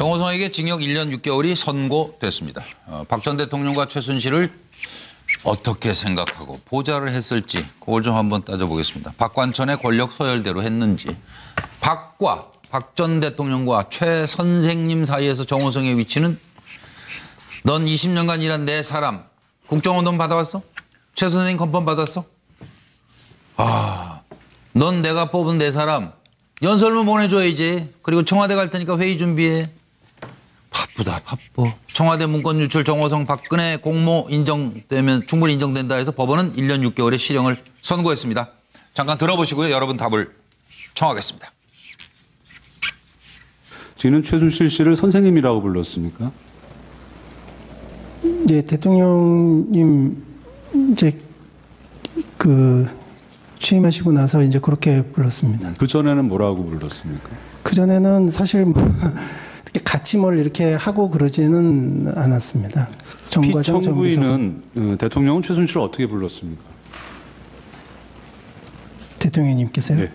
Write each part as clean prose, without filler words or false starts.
정호성에게 징역 1년 6개월이 선고됐습니다. 박 전 대통령과 최순실을 어떻게 생각하고 보좌를 했을지 그걸 좀 한번 따져보겠습니다. 박관천의 권력 소열대로 했는지, 박 전 대통령과 최 선생님 사이에서 정호성의 위치는, 넌 20년간 일한 내 사람, 국정원 돈 받아왔어? 최 선생님 컨펌 받았어? 넌 내가 뽑은 내 사람, 연설문 보내줘야지. 그리고 청와대 갈 테니까 회의 준비해. 바쁘다 바빠. 청와대 문건 유출 정호성 박근혜 공모 인정되면 충분히 인정된다 해서 법원은 1년 6개월의 실형을 선고했습니다. 잠깐 들어보시고요. 여러분 답을 청하겠습니다. 지금 최순실 씨를 선생님이라고 불렀습니까? 네, 대통령님 이제 취임하시고 나서 이제 그렇게 불렀습니다. 그 전에는 뭐라고 불렀습니까? 그 전에는 사실 뭐 이렇게 같이 뭘 이렇게 하고 그러지는 않았습니다. 피청구인은 대통령은 최순실을 어떻게 불렀습니까? 대통령님께서요? 네.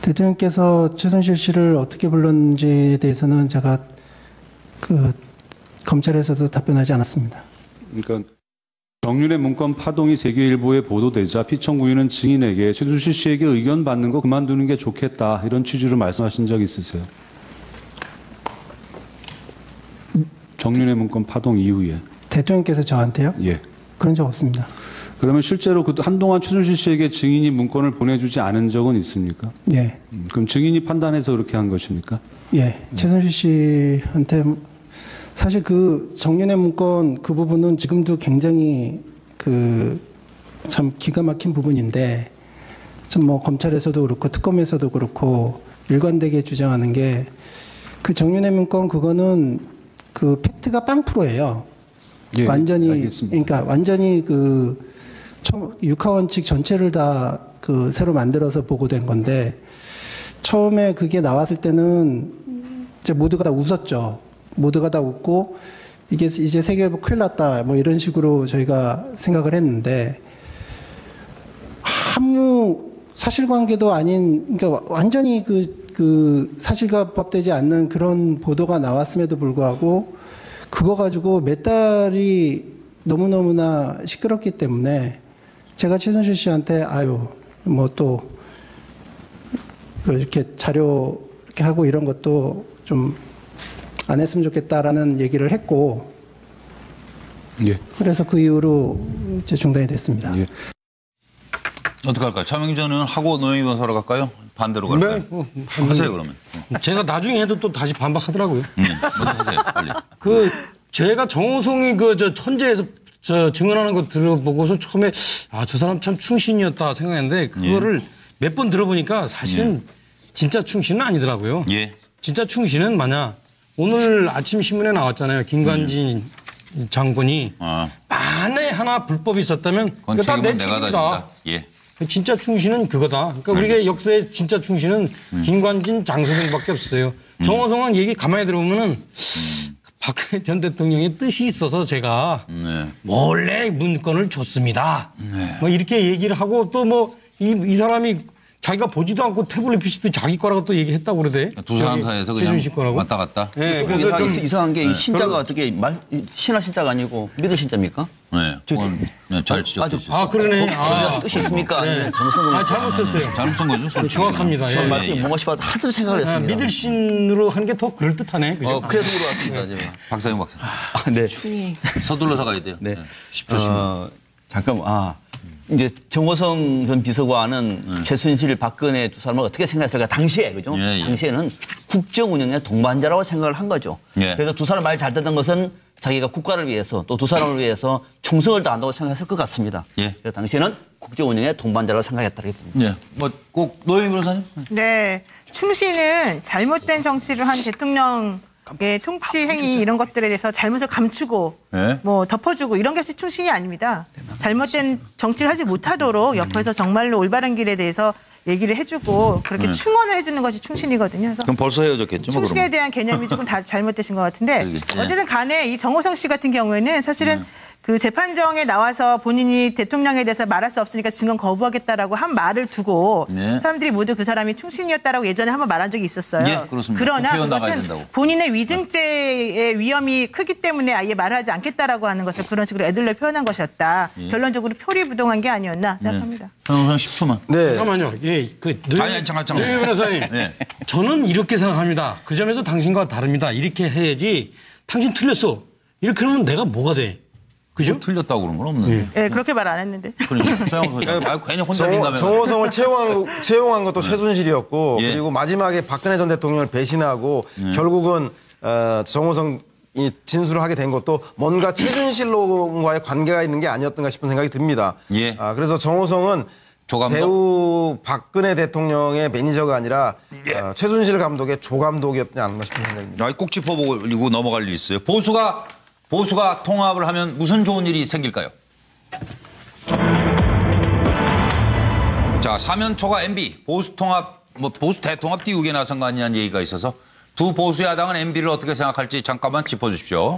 대통령께서 최순실 씨를 어떻게 불렀는지에 대해서는 제가 검찰에서도 답변하지 않았습니다. 그러니까 정윤의 문건 파동이 세계일보에 보도되자 피청구인은 증인에게 최순실 씨에게 의견 받는 거 그만두는 게 좋겠다 이런 취지로 말씀하신 적 있으세요? 정윤의 문건 파동 이후에. 대통령께서 저한테요? 예. 그런 적 없습니다. 그러면 실제로 한동안 최순실 씨에게 증인이 문건을 보내주지 않은 적은 있습니까? 예. 그럼 증인이 판단해서 그렇게 한 것입니까? 예. 최순실 씨한테 사실 정윤의 문건 그 부분은 지금도 굉장히 참 기가 막힌 부분인데, 좀 뭐 검찰에서도 그렇고 특검에서도 그렇고 일관되게 주장하는 게, 정윤의 문건 그거는 팩트가 빵프로예요. 예, 완전히 알겠습니다. 그러니까 완전히 육하원칙 전체를 다 새로 만들어서 보고된 건데, 처음에 그게 나왔을 때는 이제 모두가 다 웃었죠. 모두가 다 웃고 이게 이제 세계일보 큰일 났다 뭐 이런 식으로 저희가 생각을 했는데, 아무 사실관계도 아닌, 그러니까 완전히 사실과 부합되지 않는 그런 보도가 나왔음에도 불구하고 그거 가지고 몇 달이 너무너무나 시끄럽기 때문에 제가 최순실 씨한테 뭐 또 이렇게 자료 이렇게 하고 이런 것도 좀 안 했으면 좋겠다라는 얘기를 했고, 예. 그래서 그 이후로 이제 중단이 됐습니다. 예. 어떻게 할까요? 차명진 의원 하고 노영희 변호사로 갈까요? 반대로 갈까요? 네, 하세요 그러면. 제가 나중에 해도 또 다시 반박하더라고요. 먼저 하세요 빨리. 제가 정호성이 헌재에서 증언하는 거 들어보고서 처음에 저 사람 참 충신이었다 생각했는데, 그거를 몇 번 들어보니까 사실은 진짜 충신은 아니더라고요. 예. 진짜 충신은 오늘 아침 신문에 나왔잖아요. 김관진 장군이 만에 하나 불법이 있었다면 그건 딱 내 책임은 내가 다 책임이다. 진다. 예. 진짜 충신은 그거다. 그러니까 우리가 역사의 진짜 충신은 김관진, 장소동밖에 없어요. 정호성은 얘기 가만히 들어보면은 박근혜 전 대통령의 뜻이 있어서 제가 몰래 문건을 줬습니다. 뭐 이렇게 얘기를 하고, 또 뭐 이 사람이 자기가 보지도 않고 태블릿 PC도 자기 거라고 또 얘기했다고 그러대. 두 사람 사이에서 그냥 왔다 갔다. 네, 그래서 좀 이상한 게 신자가 어떻게 신하 신자가 아니고 믿을 신자입니까? 네. 잘 지적했어요. 그러네. 뜻이 있습니까? 네. 아니면 잘못 썼어요. 잘못 쓴 거죠. 솔직히. 정확합니다. 저 말씀이 뭔가 싶어서 한참 생각을 했습니다. 믿을 신으로 하는 게 더 그럴듯하네. 그죠? 그래서 물어봤습니다. 제가. 박사님 박사. 네. 서둘러서 가야 돼요. 네. 10초씩. 잠깐만. 이제 정호성 전 비서관은 최순실, 박근혜 두 사람을 어떻게 생각했을까? 당시에, 그죠? 예. 당시에는 국정 운영의 동반자라고 생각을 한 거죠. 예. 그래서 두 사람 말 잘 듣는 것은 자기가 국가를 위해서 또 두 사람을 위해서 충성을 다한다고 생각했을 것 같습니다. 예. 그래서 당시에는 국정 운영의 동반자라고 생각했다고 봅니다. 예. 뭐 꼭 노영희 변호사님. 네. 충신은 잘못된 정치를 한 대통령의 통치 행위 이런 것들에 대해서 잘못을 감추고 뭐 덮어주고 이런 것이 충신이 아닙니다. 잘못된 정치를 하지 못하도록 옆에서 정말로 올바른 길에 대해서 얘기를 해주고 그렇게 충원을 해주는 것이 충신이거든요. 그래서 그럼 벌써 헤어졌겠죠. 충신에 뭐 대한 개념이 조금 다 잘못되신 것 같은데, 알겠지. 어쨌든 간에 이 정호성 씨 같은 경우에는 사실은 그 재판정에 나와서 본인이 대통령에 대해서 말할 수 없으니까 증언 거부하겠다라고 한 말을 두고 네. 사람들이 모두 그 사람이 충신이었다라고 예전에 한번 말한 적이 있었어요. 예, 그렇습니다. 그러나 표현 나가야 그것은 된다고. 본인의 위증죄의 위험이 크기 때문에 아예 말을 하지 않겠다라고 하는 것을 그런 식으로 애들로 표현한 것이었다. 결론적으로 표리부동한 게 아니었나 생각합니다. 한 10초만. 네. 잠깐만요. 예, 아니, 잠깐. 노영희 변호사님. 네. 저는 이렇게 생각합니다. 그 점에서 당신과 다릅니다. 이렇게 해야지. 당신 틀렸어. 이렇게 하면 내가 뭐가 돼? 그죠? 뭐 틀렸다고 그런 건 없는데. 예, 그렇게 말 안 했는데. 그러니까 서영호 소장. 아, 괜히 혼자 민감해. 정호성을 채용한 것도 최순실이었고 예. 그리고 마지막에 박근혜 전 대통령을 배신하고 결국은 정호성이 진술을 하게 된 것도 뭔가 최순실과의 관계가 있는 게 아니었던가 싶은 생각이 듭니다. 예. 그래서 정호성은 조감독? 배우 박근혜 대통령의 매니저가 아니라 최순실 감독의 조감독이었지 않나 싶은 생각입니다. 아, 꼭 짚어보고 넘어갈 일이 있어요. 보수가 통합을 하면 무슨 좋은 일이 생길까요? 자, 사면초가 MB, 보수 통합, 보수 대통합 띄우게 나선 거 아니냐는 얘기가 있어서 두 보수 야당은 MB를 어떻게 생각할지 잠깐만 짚어주십시오.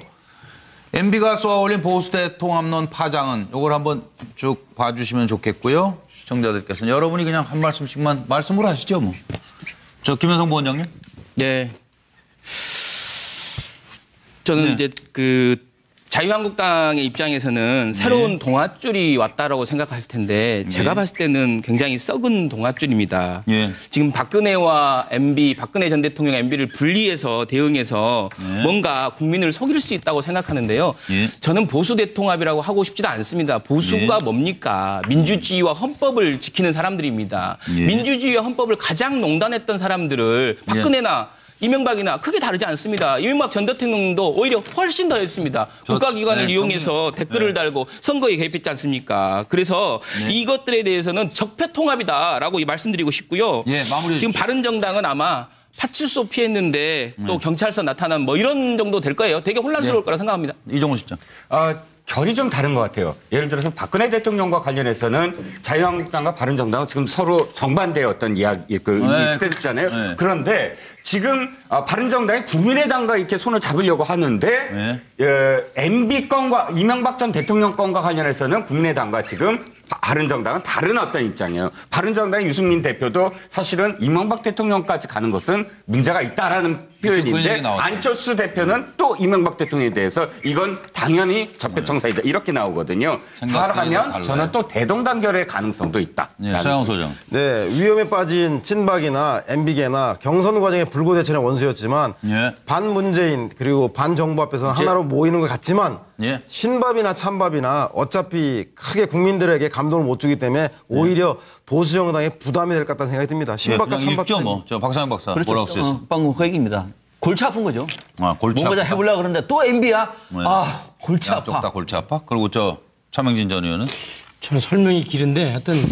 MB가 쏘아올린 보수 대통합론 파장은 이걸 한번 쭉 봐주시면 좋겠고요. 시청자들께서는 여러분이 그냥 한 말씀씩만 말씀을 하시죠, 뭐. 저 김현성 부원장님. 네. 저는 네. 이제 그 자유한국당의 입장에서는 새로운 동아줄이 왔다라고 생각할 텐데 제가 봤을 때는 굉장히 썩은 동아줄입니다. 예. 지금 박근혜와 MB, 박근혜 전 대통령 MB를 분리해서 대응해서 뭔가 국민을 속일 수 있다고 생각하는데요. 예. 저는 보수 대통합이라고 하고 싶지도 않습니다. 보수가 뭡니까? 민주주의와 헌법을 지키는 사람들입니다. 예. 민주주의와 헌법을 가장 농단했던 사람들을 박근혜나 이명박이나 크게 다르지 않습니다. 이명박 전 대통령도 오히려 훨씬 더 했습니다. 국가기관을 이용해서 댓글을 달고 선거에 개입했지 않습니까? 그래서 이것들에 대해서는 적폐통합이다라고 말씀드리고 싶고요. 예, 마무리해 지금 주십시오. 바른정당은 아마 파출소 피했는데 또 경찰서 나타난 뭐 이런 정도 될 거예요. 되게 혼란스러울 거라 생각합니다. 이종호 실장. 결이 좀 다른 것 같아요. 예를 들어서 박근혜 대통령과 관련해서는 자유한국당과 바른정당은 지금 서로 정반대의 어떤 이야기, 스탠스잖아요. 네. 그런데 지금 바른정당이 국민의당과 이렇게 손을 잡으려고 하는데 MB 건과 이명박 전 대통령 건과 관련해서는 국민의당과 지금 바른정당은 다른 어떤 입장이에요. 바른정당의 유승민 대표도 사실은 이명박 대통령까지 가는 것은 문제가 있다라는 표현인데 안철수 대표는 또 이명박 대통령에 대해서 이건 당연히 적폐청사이다 이렇게 나오거든요. 잘하면 저는 또 대동단결의 가능성도 있다. 네, 서영호 소장. 네, 위험에 빠진 친박이나 MB계나 경선 과정에 불고대천의 원수였지만 반문재인 그리고 반정부 앞에서는 하나로 모이는 것 같지만 신밥이나 찬밥이나 어차피 크게 국민들에게 감동을 못 주기 때문에 오히려 보수 정당에 부담이 될 것 같다는 생각이 듭니다. 신밥과 찬밥. 있죠, 뭐. 저 박상현 박사. 그렇죠. 뭐라고 쓰셨어요? 방금 그 얘기입니다. 골치 아픈 거죠. 골치 뭔가 좀 아프다. 해보려고 그러는데 또 MB야? 골치 양쪽 아파. 다 골치 아파? 그리고 저 차명진 전 의원은? 저는 설명이 길은데 하여튼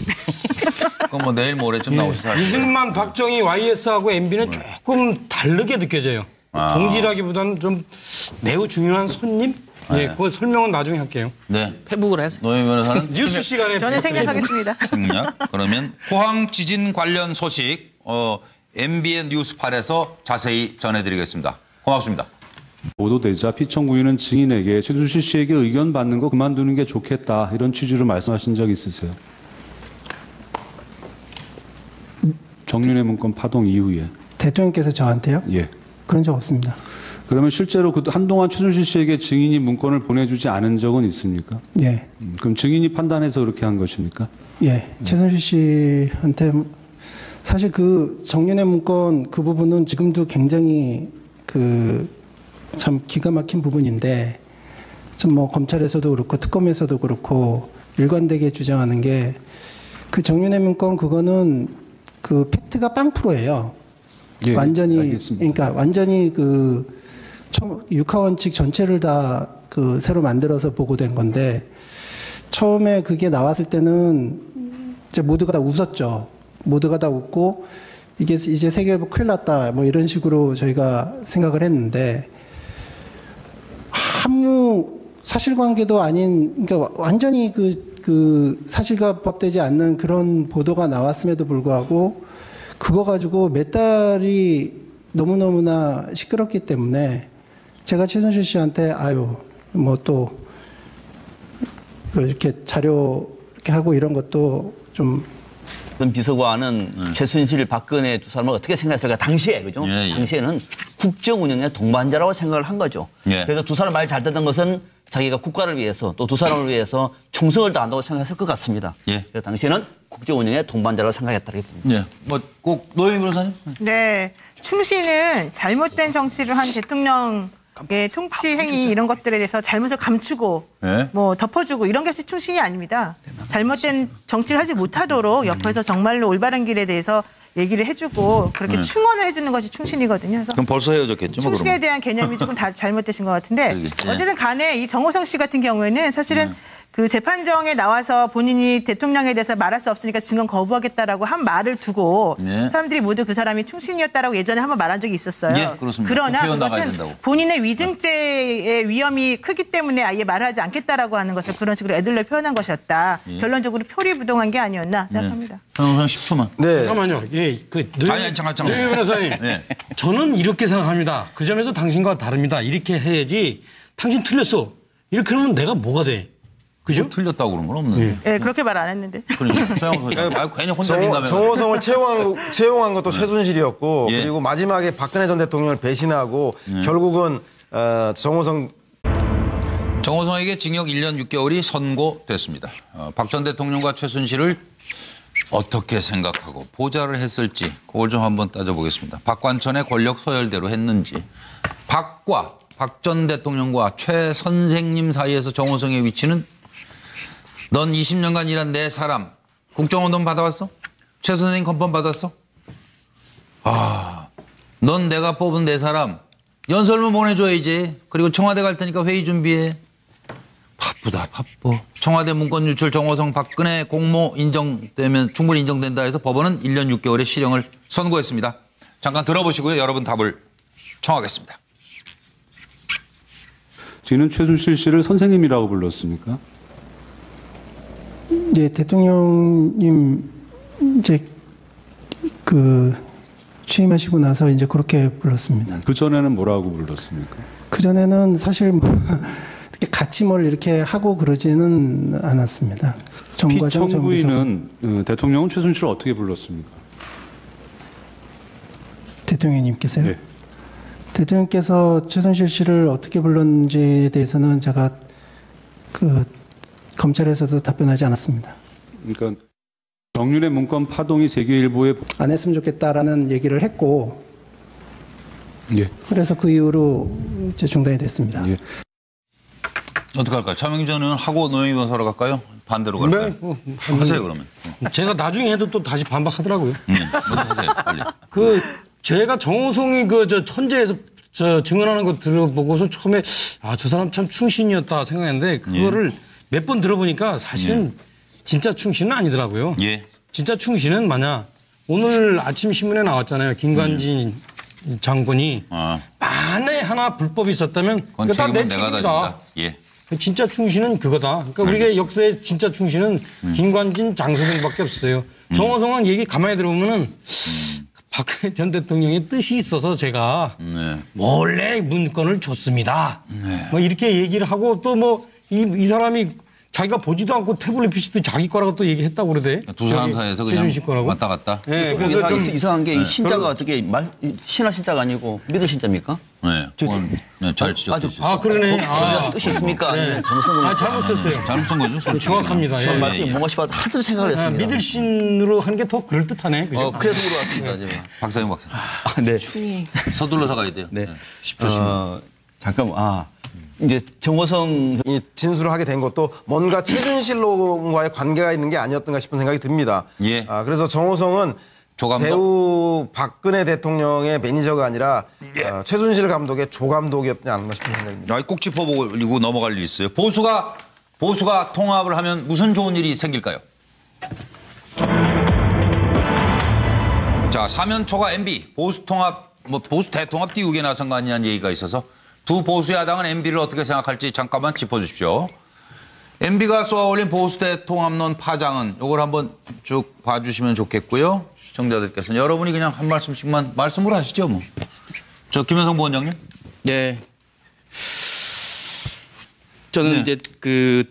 그건 뭐 내일 모레쯤 나오시죠. 이승만, 박정희, YS하고 MB는 조금 다르게 느껴져요. 동지라기보다는 좀 매우 중요한 손님? 예, 그거 설명은 나중에 할게요. 네. 회복을 해서. 노영 변호사는? 뉴스 시간에 저는 생략하겠습니다. 생략. 그러면 포항 지진 관련 소식 MBN 뉴스8에서 자세히 전해드리겠습니다. 고맙습니다. 보도되자 피청구인은 증인에게 최순실 씨에게 의견 받는 거 그만두는 게 좋겠다 이런 취지로 말씀하신 적 있으세요? 정윤회 문건 파동 이후에. 대통령께서 저한테요? 예. 그런 적 없습니다. 그러면 실제로 한동안 최순실 씨에게 증인이 문건을 보내주지 않은 적은 있습니까? 예. 그럼 증인이 판단해서 그렇게 한 것입니까? 예. 최순실 씨한테 사실 그 정윤회 문건 그 부분은 지금도 굉장히 참 기가 막힌 부분인데 좀 뭐 검찰에서도 그렇고 특검에서도 그렇고 일관되게 주장하는 게 그 정윤회 문건 그거는 그 팩트가 빵프로예요. 예, 완전히 알겠습니다. 그러니까 완전히 육하원칙 전체를 다 새로 만들어서 보고된 건데 처음에 그게 나왔을 때는 이제 모두가 다 웃었죠. 모두가 다 웃고 이게 이제 세계일보 큰일 났다 뭐 이런 식으로 저희가 생각을 했는데 아무 사실관계도 아닌 그러니까 완전히 그 사실과 부합되지 않는 그런 보도가 나왔음에도 불구하고 그거 가지고 몇 달이 너무너무나 시끄럽기 때문에 제가 최순실 씨한테 뭐 또 이렇게 자료 이렇게 하고 이런 것도 좀 전 비서관은 최순실, 박근혜 두 사람을 어떻게 생각했을까? 당시에, 그죠? 예, 예. 당시에는 국정 운영의 동반자라고 생각을 한 거죠. 예. 그래서 두 사람 말 잘 듣는 것은 자기가 국가를 위해서 또 두 사람을 위해서 충성을 다한다고 생각했을 것 같습니다. 예. 그래서 당시에는 국정 운영의 동반자라고 생각했다고 봅니다. 예. 뭐 꼭 노영희 변호사님? 네. 충신은 잘못된 정치를 한 대통령의 통치 행위 이런 것들에 대해서 잘못을 감추고 네. 뭐 덮어주고 이런 것이 충신이 아닙니다. 잘못된 정치를 하지 못하도록 옆에서 정말로 올바른 길에 대해서 얘기를 해주고 그렇게 충원을 해주는 것이 충신이거든요. 그래서 그럼 벌써 헤어졌겠죠? 뭐 충신에 그러면. 대한 개념이 조금 다 잘못되신 것 같은데 알겠지. 어쨌든 간에 이 정호성 씨 같은 경우에는 사실은 그 재판정에 나와서 본인이 대통령에 대해서 말할 수 없으니까 증언 거부하겠다라고 한 말을 두고 네. 사람들이 모두 그 사람이 충신이었다라고 예전에 한번 말한 적이 있었어요. 예, 그렇습니다. 그러나 표현 나가야 그것은 된다고. 본인의 위증죄의 위험이 크기 때문에 아예 말을 하지 않겠다라고 하는 것을 그런 식으로 애들러 표현한 것이었다. 결론적으로 표리부동한 게 아니었나 생각합니다. 한 10초만. 네. 잠깐만요. 예, 아니, 잠깐. 노영희 변호사님. 예. 저는 이렇게 생각합니다. 그 점에서 당신과 다릅니다. 이렇게 해야지. 당신 틀렸어. 이렇게 하면 내가 뭐가 돼? 그죠? 뭐 틀렸다고 그런 건 없는데. 예, 그렇게 말 안 했는데. 그러니까 서영호 소장. 아, 괜히 혼자 민감해. 정호성을 채용한 것도 최순실이었고 예. 그리고 마지막에 박근혜 전 대통령을 배신하고 결국은 정호성에게 징역 1년 6개월이 선고됐습니다. 박 전 대통령과 최순실을 어떻게 생각하고 보좌를 했을지 그걸 좀 한번 따져보겠습니다. 박관천의 권력 서열대로 했는지 박 전 대통령과 최 선생님 사이에서 정호성의 위치는 넌 20년간 일한 내 사람 국정원 돈 받아왔어? 최 선생님 컨펌 받았어? 넌 내가 뽑은 내 사람 연설문 보내줘야지. 그리고 청와대 갈 테니까 회의 준비해. 바쁘다 바빠. 청와대 문건 유출 정호성 박근혜 공모 인정되면 충분히 인정된다 해서 법원은 1년 6개월의 실형을 선고했습니다. 잠깐 들어보시고요. 여러분 답을 청하겠습니다. 지금 최순실 씨를 선생님이라고 불렀습니까? 네, 대통령님 이제 그 취임하시고 나서 이제 그렇게 불렀습니다. 그 전에는 뭐라고 불렀습니까? 그 전에는 사실 뭐 이렇게 같이 뭘 이렇게 하고 그러지는 않았습니다. 정과장 피청구인은 대통령은 최순실을 어떻게 불렀습니까? 대통령님께서요? 네. 대통령께서 최순실 씨를 어떻게 불렀는지에 대해서는 제가 그 검찰에서도 답변하지 않았습니다. 그러니까 정윤의 문건 파동이 세계일보에 안 했으면 좋겠다라는 얘기를 했고, 예. 그래서 그 이후로 이제 중단이 됐습니다. 예. 어떡할까요? 차명전 의원 하고 노영희 변호사로 갈까요? 반대로 갈까요? 네, 하세요 그러면. 제가 나중에 해도 또 다시 반박하더라고요. 먼저 하세요 빨리. 제가 정호성이 저 헌재에서 증언하는 거 들어보고서 처음에 저 사람 참 충신이었다 생각했는데 그거를 몇 번 들어보니까 사실은 진짜 충신은 아니더라고요. 예. 진짜 충신은 만약 오늘 아침 신문에 나왔잖아요. 김관진 장군이 만에 하나 불법이 있었다면 그건 다 내 책임은 내가 다 책임이다. 진다. 예. 진짜 충신은 그거다. 그러니까 우리가 역사의 진짜 충신은 김관진, 장소동밖에 없어요. 정호성은 얘기 가만히 들어보면은 박근혜 전 대통령의 뜻이 있어서 제가 몰래 문건을 줬습니다. 뭐 이렇게 얘기를 하고 또 뭐 이 사람이 자기가 보지도 않고 태블릿 PC도 자기 거라고 또 얘기했다고 그러대. 두 사람 사이에서 그냥 왔다 갔다. 네, 그래서 좀 이상한 게 신자가 어떻게 신하 신자가 아니고 믿을 신자입니까? 네. 잘 지적해주셨어요. 그러네. 뜻이 있습니까? 네. 잘못 썼어요. 잘못 쓴 거죠. 정확합니다. 전 말씀이 뭔가 싶어서 한참 생각을 했습니다. 믿을 신으로 하는 게 더 그럴듯하네. 그죠? 그래서 물어봤습니다. 제가. 박사님 박사. 네. 서둘러서 가야 돼요. 네. 10초씩. 잠깐만. 이제 정호성 이 진술을 하게 된 것도 뭔가 최순실과의 관계가 있는 게 아니었던가 싶은 생각이 듭니다. 예. 그래서 정호성은 조감독? 배우 박근혜 대통령의 매니저가 아니라 최순실 감독의 조감독이었지 않나 싶은 생각입니다. 꼭 짚어보고 넘어갈 일이 있어요. 보수가 통합을 하면 무슨 좋은 일이 생길까요? 자, 사면초가 MB 보수 통합 보수 대통합 띄우게 나선 거 아니냐는 얘기가 있어서 두 보수 야당은 MB를 어떻게 생각할지 잠깐만 짚어주십시오. MB가 쏘아올린 보수 대통합론 파장은 이걸 한번 쭉 봐주시면 좋겠고요. 시청자들께서는 여러분이 그냥 한 말씀씩만 말씀을 하시죠 뭐. 저 김현성 부원장님. 네. 저는 이제 그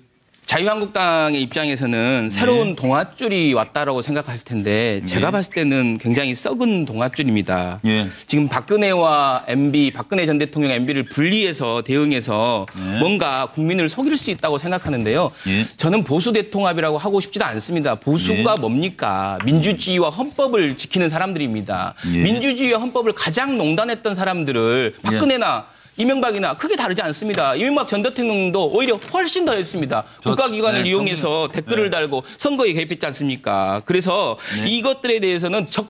자유한국당의 입장에서는 새로운 동아줄이 왔다라고 생각할 텐데 제가 봤을 때는 굉장히 썩은 동아줄입니다. 지금 박근혜와 MB, 박근혜 전 대통령 MB를 분리해서 대응해서 뭔가 국민을 속일 수 있다고 생각하는데요. 저는 보수 대통합이라고 하고 싶지도 않습니다. 보수가 뭡니까? 민주주의와 헌법을 지키는 사람들입니다. 민주주의와 헌법을 가장 농단했던 사람들을 박근혜나 이명박이나 크게 다르지 않습니다. 이명박 전 대통령도 오히려 훨씬 더 했습니다. 국가기관을 이용해서 댓글을 달고 선거에 개입했지 않습니까? 그래서 이것들에 대해서는